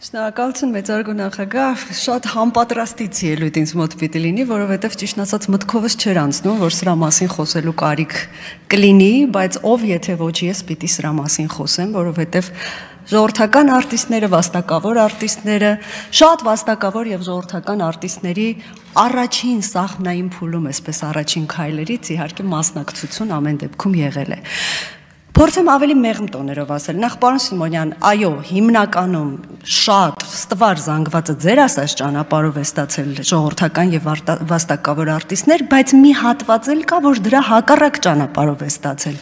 Շնորհակալություն մեծարգո նախագահ, շատ համապատրաստից ելույթ ինձ մոտ պիտի լինի, որովհետև ճիշտն ասած մտքովս չէր անցնում, որ սրա մասին խոսելու կարիք կլինի, բայց ով եթե ոչ ես պիտի սրա մասին խոսեմ, որովհետև ժողովրդական արտիստները, վաստակավոր արտիստները, շատ վաստակավոր եւ ժողովրդական արտիստների առաջին սահմնային փուլում, այսպես առաջին քայլերից իհարկե մասնակցություն ամեն դեպքում եղել է։ Փորձեմ ավելի մեղմ տոներով ասել, նախ պարոն Սիմոնյան, այո, հիմնականում շատ ստվար զանգվածը ձեր ասած ճանապարհով է ստացել ժողովրդական եւ վաստակավոր արտիստներ, բայց մի հատված էլ կա, որ դրա հակառակ ճանապարհով է ստացել,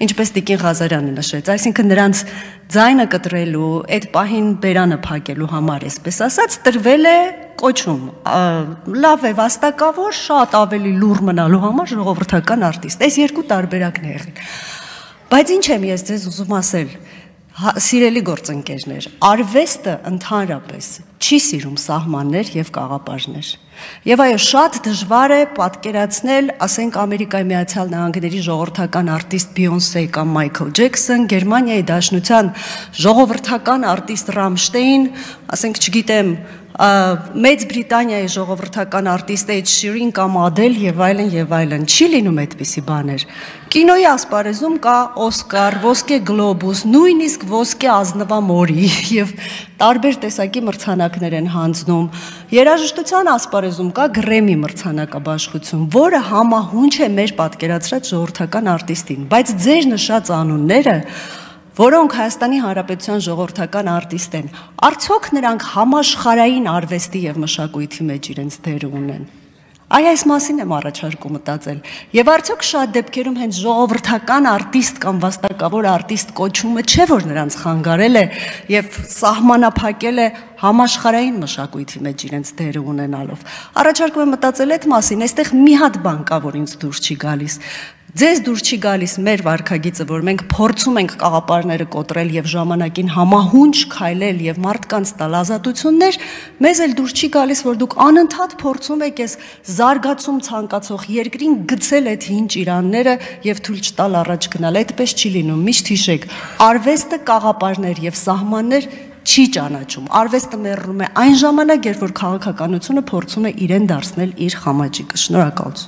ինչպես Տիկին Ղազարյանը նշեց, այսինքն նրանց ձայնը կտրելու, այդ պահին բերանը փակելու համար, այսպես ասած, տրվել է կոչում, լավ է վաստակավոր, շատ ավելի լուր մնալու համար ժողովրդական արտիստ, այս երկու տարբերակն է եղել։ Բայց ինչ եմ ես ձեզ ուզում ասել, սիրելի գործընկերներ, արվեստը ընդհանրապես չի սիրում սահմաններ եւ կաղապարներ։ Եվ այո, շատ դժվար է պատկերացնել, ասենք Ամերիկայի Միացյալ Նահանգների ժողովրդական արտիստ Բիյոնսե կամ Մայքլ Ջեքսոն, Գերմանիայի Դաշնության ժողովրդական արտիստ Ռամշտեյն, ասենք, չգիտեմ, Մեծ Բրիտանիայի ժողովրդական արտիստ Էդ Շիրին կամ Ադել եւ այլն, չի լինում այդպիսի բաներ։ Կինոյի ասպարեզում կա Օսկար, Ոսկե Գլոբուս, նույնիսկ Ոսկե Ազնվամորի եւ տարբեր տեսակի մրցանակներ են հանձնում։ Երաժշտության ասպարեզում կա Գրեմի մրցանակաբաշխություն, որը համահունչ է մեր պատկերացրած ժողովրդական արտիստին, բայց ձեր նշած անունները որոնք Հայաստանի Հանրապետության ժողովրդական արտիստ են, արդյոք նրանք համաշխարհային արվեստի եւ մշակույթի մեջ իրենց դերը ունեն։ Այս մասին եմ առաջարկում մտածել։ Եվ արդյոք շատ դեպքերում հենց ժողովրդական արտիստ կամ վաստակավոր արտիստ կոչումը չէ, որ նրանց խանգարել է եւ սահմանափակել է համաշխարհային մշակույթի մեջ իրենց դերը ունենալով։ Առաջարկում եմ մտածել այդ մասին, այստեղ մի հատ բան կա, որ ինձ դուր չի գալիս։ Ձեզ դուր չի գալիս մեր վարքագիծը, որ մենք փորձում ենք կաղապարները կոտրել եւ ժամանակին համահունչ քայլել եւ մարդկանց տալ ազատություններ, մեզ էլ դուր չի գալիս, որ դուք անընդհատ փորձում եք այս զարգացում ցանկացող երկրին գցել այդ հին ճիրանները եւ թույլ չտալ առաջ գնալ։ Այդպես չի լինում, միշտ հիշեք, արվեստը կաղապարներ եւ սահմաններ չի ճանաչում։ Արվեստը մեռնում է այն ժամանակ, երբ որ քաղաքականությունը փորձում է իրեն դարձնել իր խամաճիկը։ Շնորհակալություն։